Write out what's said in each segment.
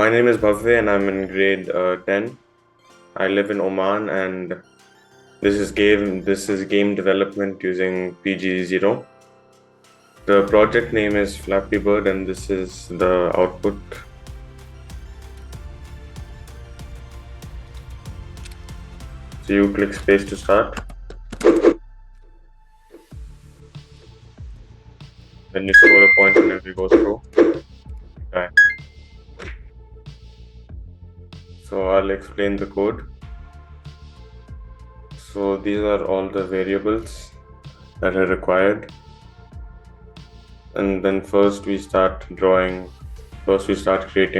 My name is Bhavya and I'm in grade 10. I live in Oman and this is game development using PG0. The project name is Flappy Bird and this is the output. So you click space to start. Then you score a point whenever you go through. Okay. So I'll explain the code. So these are all the variables that are required. And then first we start creating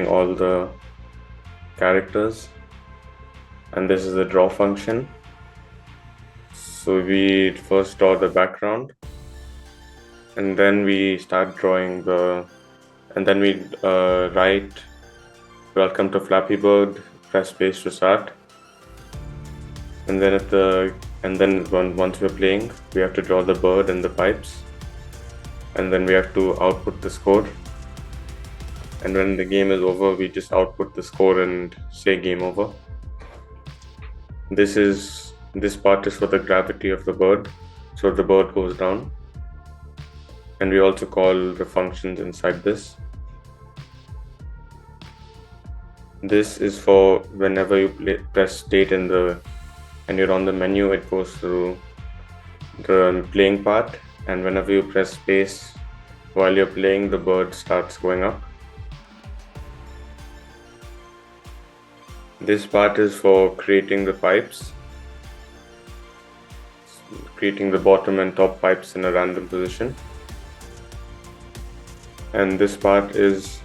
all the characters. And this is the draw function. So we first draw the background. And then we start drawing and then we write welcome to Flappy Bird, press space to start. And then once we're playing, we have to draw the bird and the pipes. And then we have to output the score. And when the game is over, we just output the score and say game over. This part is for the gravity of the bird, so the bird goes down. And we also call the functions inside this. This is for whenever you press state and you're on the menu, it goes through the playing part, and whenever you press space while you're playing, the bird starts going up. This part is for creating the pipes, creating the bottom and top pipes in a random position. And this part is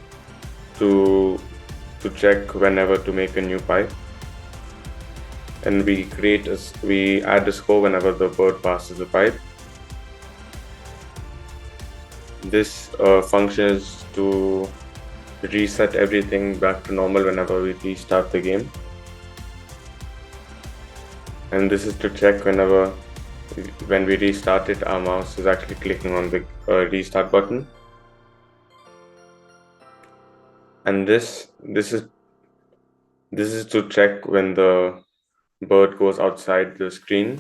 to check whenever to make a new pipe. And we add a score whenever the bird passes the pipe. This function is to reset everything back to normal whenever we restart the game. And this is to check when we restart it, our mouse is actually clicking on the restart button. And this is to check when the bird goes outside the screen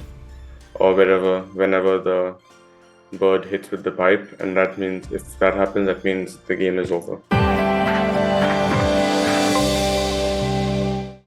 or whenever the bird hits with the pipe, and that means if that happens, that means the game is over.